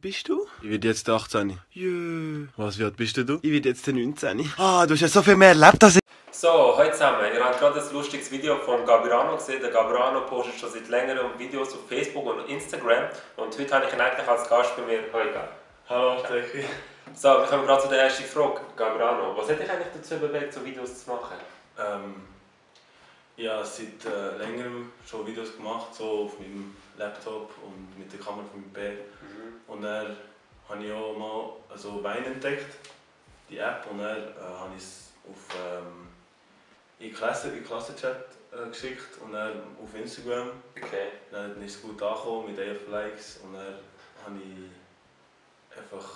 bist du? Ich werde jetzt 18. Jö. Was, wie alt bist du? Ich werde jetzt 19. Ah, du hast ja so viel mehr erlebt als ich. So, heute zusammen. Ihr habt gerade ein lustiges Video von Gabirano gesehen. Der Gabirano postet schon seit längerem Videos auf Facebook und Instagram. Und heute habe ich ihn eigentlich als Gast bei mir. Hoi, Gab. Hallo, Zeki. So, wir kommen gerade zu der ersten Frage. Gabirano, was hat dich eigentlich dazu bewegt, so Videos zu machen? Ich habe seit längerem schon Videos gemacht, so auf meinem Laptop und mit der Kamera von meinem Bär. Und dann habe ich auch mal Wein entdeckt, die App, und dann habe ich es auf in den Klassenchat geschickt und dann auf Instagram. Okay. Dann ist es gut angekommen mit 11 Likes und dann habe ich einfach,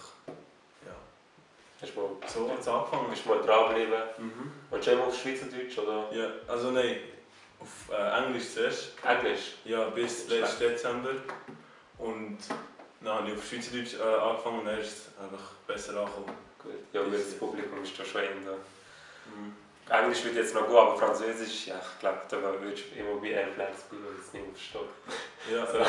ja, Hast du mal, so hat's angefangen. bist du mal dranbleiben? Mhm. Und schon mal auf Schweizerdeutsch, oder? Ja, also nein, auf Englisch zuerst. Englisch? Ja, bis letzten Dezember. Und dann habe ich auf Schweizerdeutsch angefangen und dann ist es einfach besser angekommen. Gut. Ja, gut, das Publikum ist da schon in da. Mhm. Englisch wird jetzt noch gut, aber Französisch, ja, ich glaube, da würdest du immer bei 11 Likes bleiben, weil es nicht versteht. Ja, oder ja.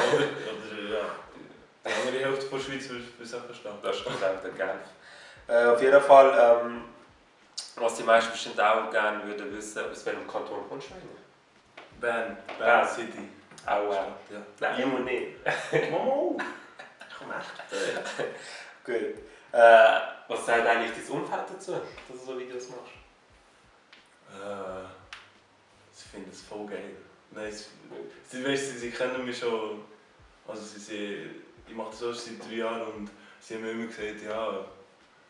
Die andere Hälfte von der Schweiz würde es auch verstehen. Das stimmt auch, der Genf. Auf jeden Fall, was die meisten bestimmt auch gerne würden wissen, aus welchem Kanton kommst du eigentlich? Bern Bern. City. Auch wow. Ja. Nein, immer nicht. Momo! Ich komme echt. Gut. Was sagt eigentlich dein Umfeld dazu, dass du so Videos machst? Sie finden es voll geil. Nein, sie kennen mich schon. Also ich mache das auch seit 3 Jahren und sie haben mir immer gesagt, ja,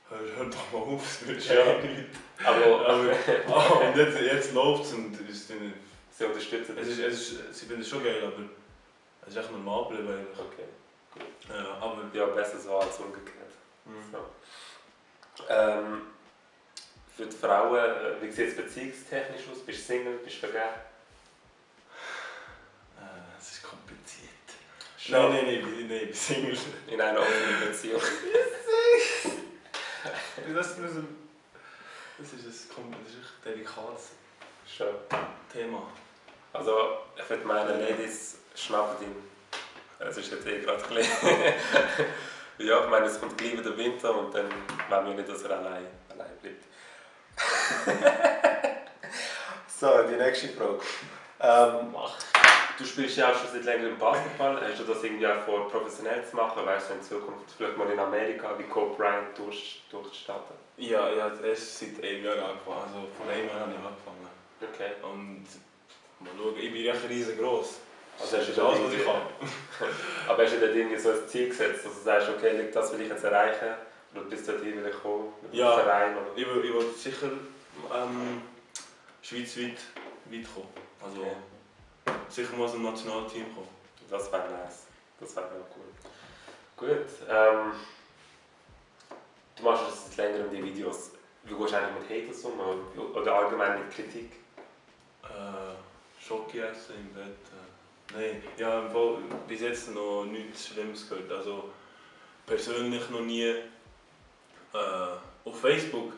hör doch mal auf, es wird Ja. nicht. Aber Und jetzt läuft es und sie unterstützen dich. sie finden es schon geil, aber es ist echt normal geblieben eigentlich. Okay. Ja, aber Ja, besser so als umgekehrt. Mhm. So. Für die Frauen, wie sieht es beziehungstechnisch aus? Bist du Single? Bist du vergeben? es ist kompliziert. Schon. Nein, ich bin Single. In einer offenen Beziehung. Das ist ein delikates Schon. Thema. Also, ich würde meinen Ladies schnappen ihn. Es ist jetzt gerade ein bisschen. Ja, ich meine, es kommt gleich wieder Winter und dann wollen wir nicht, dass er allein bleibt. So, die nächste Frage. Du spielst ja auch schon seit längerem Basketball. Hast du das irgendwie auch vor, professionell zu machen? Weißt du, in Zukunft vielleicht mal in Amerika wie Kobe Bryant durchstarten? Ja, ich habe erst seit 1 Jahr angefangen. Also vor 1 Jahr habe ich angefangen. Okay. Und mal schauen, ich bin echt riesengroß. Also hast du Das ist da alles, was irgendwie- ich kann. Aber hast du dir irgendwie so ein Ziel gesetzt, dass du sagst, okay, das will ich jetzt erreichen? Oder bist du dort will ich kommen? Mit dem Ja. Verein? Oder? Ich will sicher schweizweit weit kommen. Also Okay. sicher mal aus dem Nationalteam kommen. Das wäre nice. Das wäre auch cool. Gut. Du machst jetzt seit längerem die Videos. Wie gehst du eigentlich mit Haters um? Oder allgemein mit Kritik? Schoki essen im Bett. Nein, ja, im Fall bis jetzt noch nichts Schlimmes gehört. Also persönlich noch nie. Auf Facebook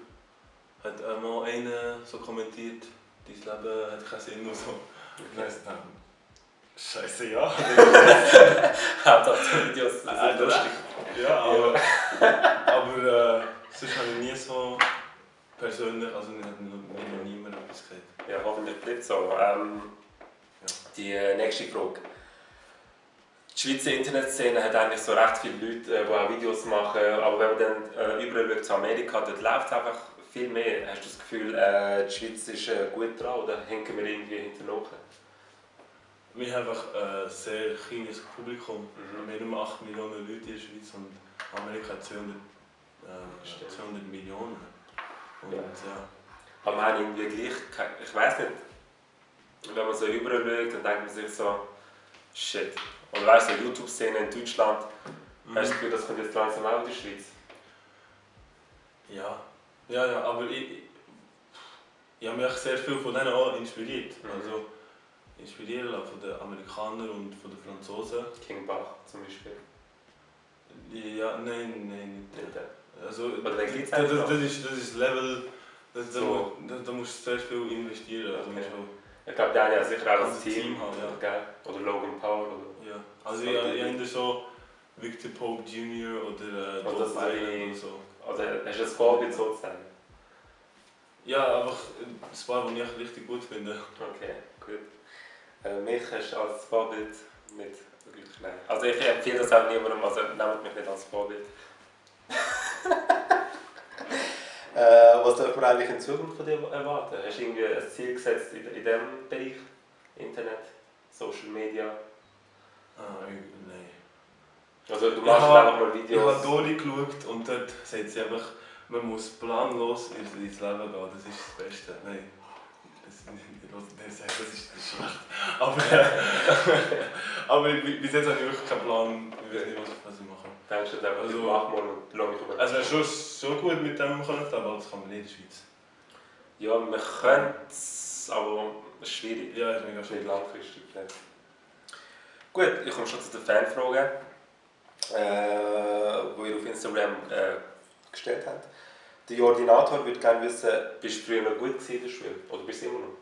hat mal einer so kommentiert, dein Leben hat keinen Sinn und so. Ich weiss nicht. Scheiße, ja. Hauptsache die Videos sind Alter, lustig. Ja, aber sonst habe ich nie so persönlich, also mir hat noch niemand etwas gesagt. Ja, hoffentlich bleibt so. Die nächste Frage. Die Schweizer Internetszene hat eigentlich so recht viele Leute, die auch Videos machen, aber wenn man dann überall schaut zu Amerika, dort läuft es einfach viel mehr. Hast du das Gefühl, die Schweiz ist gut dran oder hinken wir irgendwie hinterher? Wir haben einfach ein sehr kleines Publikum. Wir haben nur 8 Millionen Leute in der Schweiz und Amerika hat 200 Millionen. Und, Ja. ja. Aber wir haben irgendwie gleich, ich weiß nicht, wenn man so überall schaut, dann denkt man sich so, shit. Und weißt du, so YouTube-Szene in Deutschland, hast du das Gefühl, das kommt jetzt langsam auch in der Schweiz? Ja, aber ich habe mich sehr viel von denen auch inspiriert. Also inspirieren lassen von den Amerikanern und von den Franzosen. King Bach zum Beispiel. Ja, nein, nicht. Also, Oder wer gibt's das eigentlich ist das Level, So. da musst du sehr viel investieren. Also, Okay. musst du- Ich glaube, die haben ja sicher auch ein Also Team. Team halt, ja. Gell? Oder Logan Paul. Oder Ja, also ich habe so Victor Pope Jr. oder Und das Bob Dylan oder so. Also hast du ein Vorbild sozusagen? Ja, einfach ein paar, die ich richtig gut finde. Okay, gut. Mich hast du als Vorbild nicht wirklich, nein. Also ich empfehle das auch niemandem, also nehmt mich nicht als Vorbild. Was darf man eigentlich in Zukunft von dir erwarten? Hast du irgendwie ein Ziel gesetzt in diesem Bereich? Internet, Social Media? Nein. Also du machst einfach mal Ich Videos. habe Dori geschaut und dort sagt sie einfach, man muss planlos ins Leben gehen, das ist das Beste. Nein, das ist schlecht. Aber bis jetzt habe ich wirklich keinen Plan, ich weiß nicht, was ich mache. Denkst du einfach, Also, ich mach mal und lass mich über. Also es wäre schon gut mit dem können, aber das kann man nicht in der Schweiz. Ja, man könnte es, aber es ist schwierig. Ja, ist mega Nicht schwierig. langfristig. Nicht. Gut, ich komme schon zu den Fanfragen, die ihr auf Instagram gestellt habt. Der Ordinator würde gerne wissen, bist du früher noch gut gewesen in der Schule? Oder bist du immer noch?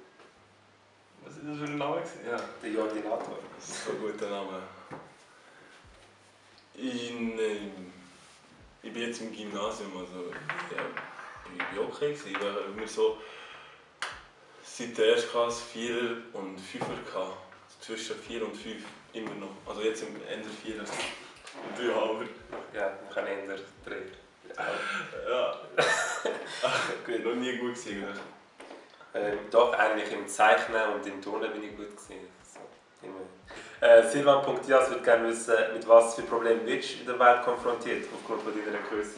Was ist das für ein Name? Ja, Der Ordinator. das ist ein guter Name. Ich bin jetzt im Gymnasium, also ja, ich war okay. Ich war immer so seit der ersten Klasse 4er und 5er gehabt. Zwischen 4 und 5 immer noch. Also jetzt im Ende 4er und 3 halber. Ja, man kann ändern. 3. Ja. Gut, noch nie gut gewesen. Doch, eigentlich im Zeichnen und im Turnen bin ich gut gewesen. So, immer. Silvan.dias würde gerne wissen, mit was für Problemen wirst du in der Welt konfrontiert, aufgrund von deiner Größe?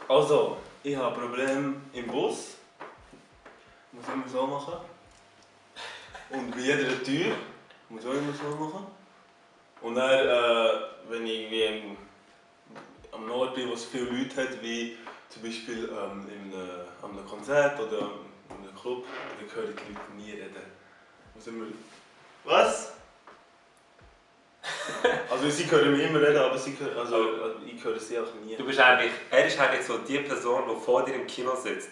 Also, ich habe Probleme im Bus. Muss ich immer so machen. Und bei jeder Tür muss ich auch immer so machen. Und dann, wenn ich irgendwie am Ort bin, wo es viele Leute hat, wie zum Beispiel an einem Konzert oder in einem Club, dann höre ich die Leute nie reden. Muss immer... Was? Also sie hören mich immer reden, aber ich höre sie auch nie. Er ist eigentlich so die Person, die vor dir im Kino sitzt.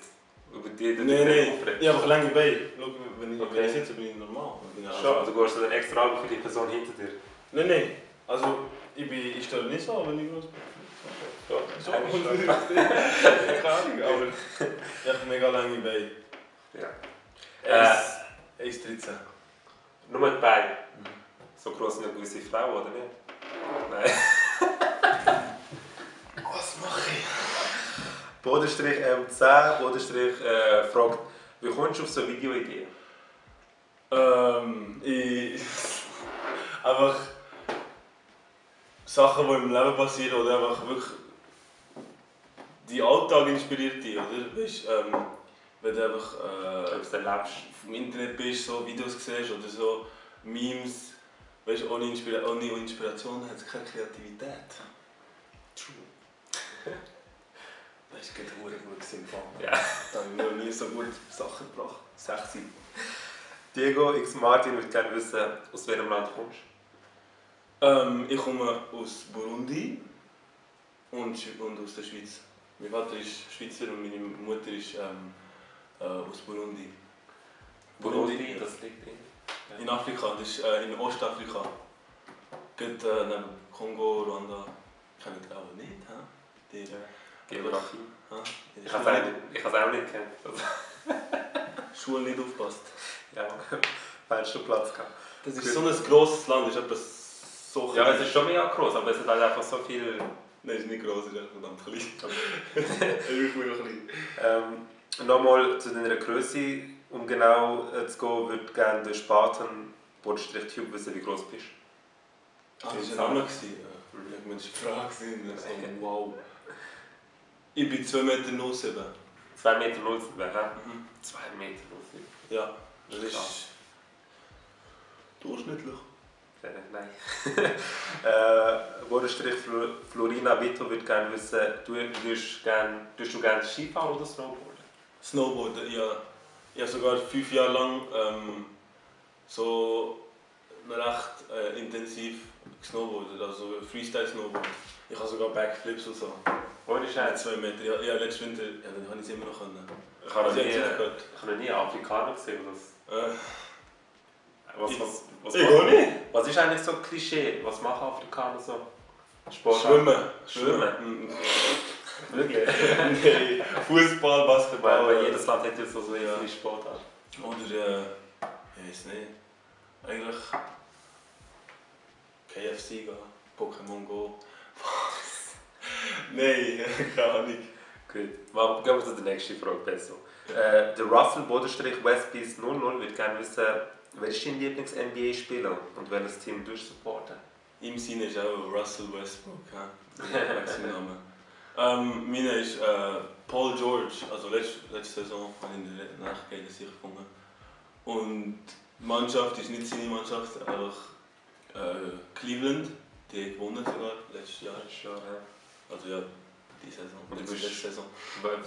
Über die du Nein, aufregst. ich habe lange Beine. Schau, wenn ich Okay. sitze, bin ich normal. Schon, also gehst du dann extra für die Person hinter dir? Nein. Also ich stehe nicht so, wenn ich groß bin. Ja, So, eigentlich schon. keine Ahnung, aber ich habe mega lange Beine. Ja. 1,13. Nur die Beine. So groß sind eine gewisse Frau, oder nicht? Nein. Was mache ich? Bodenstrich M10, Bodenstrich fragt, wie kommst du auf so Videoideen? Einfach Sachen, die im Leben passieren oder einfach wirklich die Alltag inspiriert dich, oder? Weißt, wenn du einfach Ob du erlebst? im Internet bist, so Videos siehst oder so Memes, weißt, ohne Inspiration hat es keine Kreativität. True. Das ist gerade gut sinnvoll. Ja. Da habe ich noch nie so gute Sachen gebracht. 60. Diego X Martin würde gerne wissen, aus welchem Land kommst Ich komme aus Burundi und aus der Schweiz. Mein Vater ist Schweizer und meine Mutter ist aus Burundi. Burundi, das liegt In Afrika, das ist in Ostafrika. Geht neben Kongo, Ruanda. Kennt ihr auch nicht, hä? Die, Geografie. Die Ich habe es auch nicht gekannt. Schule nicht aufpasst. Ja, falsch schon Platz gehabt. Das ist so ein grosses Land, ist etwas so Ja, es ist schon mega groß, aber es hat halt einfach so viel. Nein, es ist nicht gross, es ist einfach verdammt klein. Es ist wirklich mega klein. Nochmal zu deiner Größe, um genau zu gehen, würde gerne der Spartan Bodenstrich-Tube wissen, wie groß du bist. Ah, das war ein Name. Ich meine, das war eine Frage. Wow. Ich bin 2,07 Meter. 2,07 Meter, hä? 2 Meter. Ja, das ist durchschnittlich. Nein. Bodenstrich Florina Vito würde gerne wissen, tust du gerne Skifahren oder Snowboarden? Snowboarden, ja. Ich habe sogar 5 Jahre lang so recht intensiv gesnowboardet, also Freestyle-Snowboard. Ich habe sogar Backflips und so. Ohne Scheiß? 2 Meter. Ja, letzten Winter dann habe ich es immer noch können. Ich habe noch Also, nie, ich habe es gehört. ich habe noch nie einen Afrikaner gesehen. Was Ich auch nicht. was ist eigentlich so ein Klischee? Was machen Afrikaner so? Sport? Schwimmen. Wirklich? Nein, Fußball, Basketball. Weil jedes Land hat jetzt so eine Sportart. Oder, ich weiß nicht. Eigentlich KFC gehen, Pokémon Go. Was? Nein, keine Ahnung. Gut, mal gehen wir zu der nächsten Frage besser. Der Russell-Westbeast 00 würde gerne wissen, wer ist dein Lieblings-NBA-Spieler und welches Team du supporten? Im Sinne ist auch Russell Westbrook, ja. Das ist sein Name. Meiner ist Paul George, also letzte Saison habe ich in der Nachgehen sich gefunden. Und die Mannschaft ist nicht seine Mannschaft, einfach Cleveland, die hat gewonnen sogar letztes Jahr. Also ja, die Saison. Und Letzte Saison.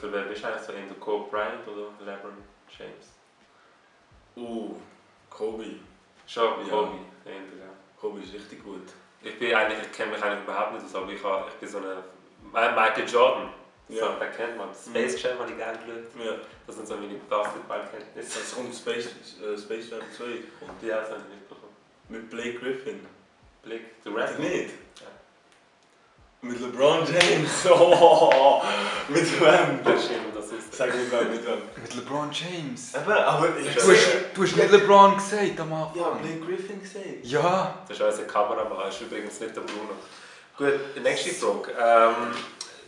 Für wer bist du eigentlich so in der Kobe Bryant oder LeBron James? Kobe. Schon, Ja. Kobe. Ja. Kobe ist richtig gut. Ich kenne mich eigentlich überhaupt nicht aus, aber ich bin so eine... Michael Jordan. Ja. So, den kennt man. Space Jam habe ich gerne geschaut. Ja. Das sind so meine Basketballkenntnisse. Es kommt Space Jam 2. Und Ja, das habe ich mitbekommen. mit Blake Griffin. Blick, the Oder Rapper. nicht? Ja. Mit LeBron James. Oh, mit wem? Das stimmt, das ist... Sag nicht wem, mit wem. Mit LeBron James. Eben, aber Du hast nicht LeBron gesagt am Anfang. Ja, Blake Griffin gesehen. Ja. Das ist unser Kameramann, das ist übrigens nicht der Bruno. Gut, nächste Frage.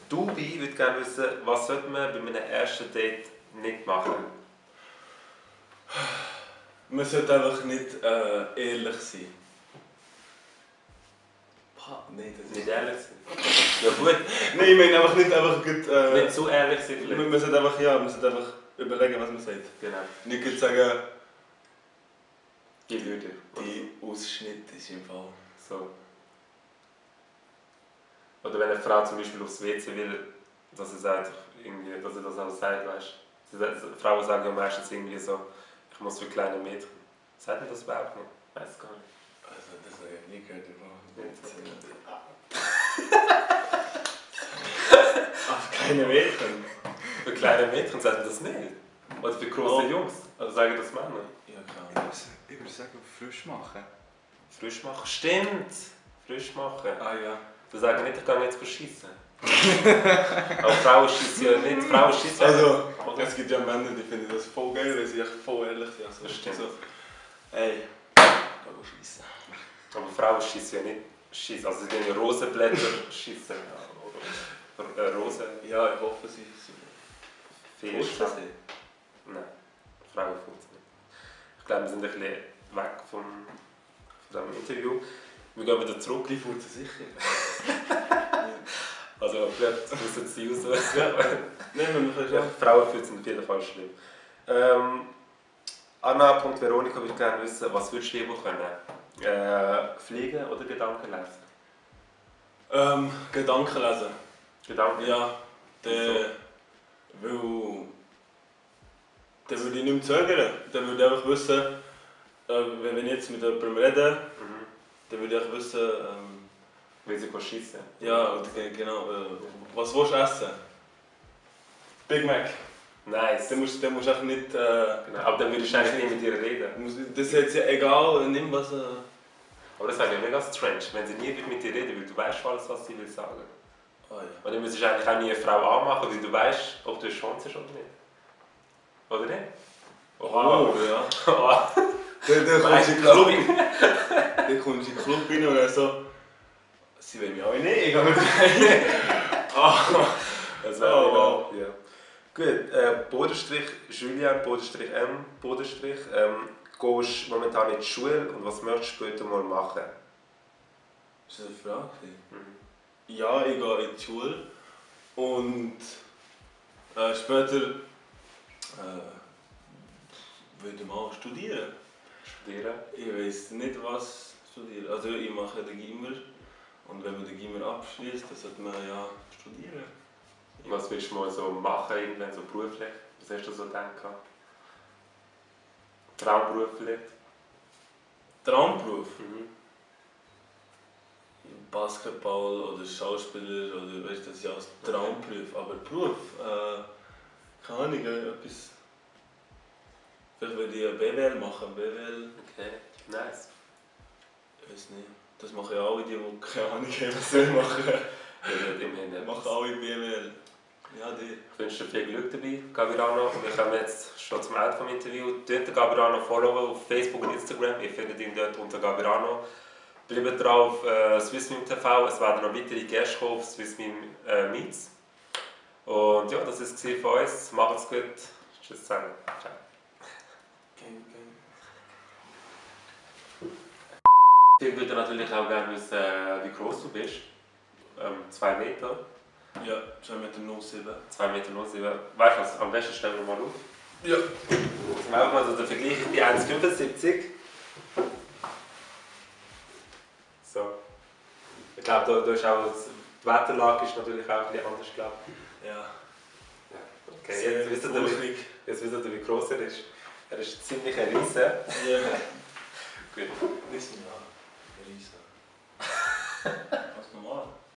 Dubi würde gerne wissen, was sollte man bei einem ersten Date nicht machen? Man sollte einfach nicht ehrlich sein. Nein, das ist Nicht ehrlich sein? Ja gut, Nein, ich meine einfach nicht einfach gut, nicht zu ehrlich sein vielleicht. man sollte einfach überlegen, was man sagt. Genau, Nicht gut sagen, die Leute. die Ausschnitt ist im Fall. So. Oder wenn eine Frau zum Beispiel aufs WC will, dass sie sagt, irgendwie, dass sie das auch sagt, weißt du. Frauen sagen ja meistens irgendwie so, ich muss für kleine Mädchen. Sagt man das überhaupt nicht? Weiß gar nicht. Also, das habe ich nie gehört. Ach, keine Mädchen. Für kleine Mädchen sagt man das nicht. Oder für große Jungs. Also sagen das Männer. Ja, klar. Ich würde sagen, frisch machen. Frisch machen. Stimmt! Frisch machen. Ah ja. Du sagst nicht, ich gehe jetzt verschießen. Aber Frauen schießen ja nicht. Frauen schießen ja Also, nicht. es gibt ja Männer, die finden das voll geil, weil sie echt voll ehrlich sind. Also, Das stimmt. So, ey, geh schiessen. Aber Frauen schießen ja nicht. Schießen. Also die Rosenblätter schießen. Oder Rosen. Ja, ich hoffe, sie Fisch. Furzen sie. Nein, Frauen furzen nicht. Ich glaube, wir sind ein bisschen weg von diesem Interview. Wir gehen wieder zurück. Die furzen sicher. Also, vielleicht müssen sie raus. Nein, wir können Ja, schon. Frauen fühlen sich auf jeden Fall schlimm. Anna.Veronika würde gerne wissen, was würdest du lieber können? Fliegen oder Gedanken lesen? Gedanken lesen. Gedanken? Ja, weil... Dann würde ich nicht mehr zögern. Dann würde ich einfach wissen, wenn ich jetzt mit jemandem rede, Mhm. dann würde ich einfach wissen, Weil sie schießen. ja, genau, was willst du essen? Big Mac. Nice. Dann musst du einfach nicht... Genau. Aber dann würdest du eigentlich nicht mit ihr reden. Das ist jetzt ja egal, nimm was... Aber das wäre ja mega strange, wenn sie nie mit dir reden will. Du weißt schon alles, was sie will sagen. Oh ja. Und dann müsstest du eigentlich auch nie eine Frau anmachen, weil du weißt, ob du eine Chance hast oder nicht. Oder nicht? Oh, ja. Oh. Dann kommst du in den Club. Dann kommst du in den Club rein und dann so... Sie will mich auch nicht, ich gehe mit Das wäre Oh, mega. wow. Ja. Gut, Bodenstrich, Julian, Bodenstrich M, Bodenstrich. Gehst momentan in die Schule und was möchtest du später mal machen? Ist das eine Frage? Mhm. Ja, ich gehe in die Schule und später würde ich mal studieren. Studieren? Ich weiß nicht, was studieren. Also ich mache den Gimmer und wenn man den Gimmer abschließt, dann sollte man ja studieren. Was willst du mal so machen, irgendwann so beruflich? Was hast du so gedacht? Traumberuf vielleicht? Traumberuf? Mhm. Basketball oder Schauspieler oder weißt du, das ist ja als Traumberuf. Aber Beruf, keine Ahnung, etwas. Vielleicht würde ich BWL machen. BWL, Okay, nice. ich weiß nicht. Das machen ja alle die keine Ahnung haben, was sie machen. Machen alle BWL. Ja, die. Ich wünsche dir viel Glück dabei, Gavirano. Wir kommen jetzt schon zum Ende des Interviews. Dort den Gavirano followen auf Facebook und Instagram. Ihr findet ihn dort unter Gavirano. Bleibt drauf Swissmeme TV. Es werden noch weitere Gäste kommen auf Swissmeme Meets. Und ja, das war es von uns. Macht's gut. Tschüss zusammen. Ciao. Ich würde natürlich auch gerne wissen, wie groß du bist. 2 Meter. Ja, 2,07 Meter. 2,07 Meter. Weißt du was? Am besten stellen wir mal auf. Ja. Jetzt machen wir also den Vergleich die 1,75. So. Ich glaube, da ist auch die Wetterlage ist natürlich auch ein bisschen anders, glaube ich. Ja. Okay, jetzt wisst ihr, wie groß er ist. Er ist ziemlich ein Riese. Ja. Gut. Wissen wir. Riese.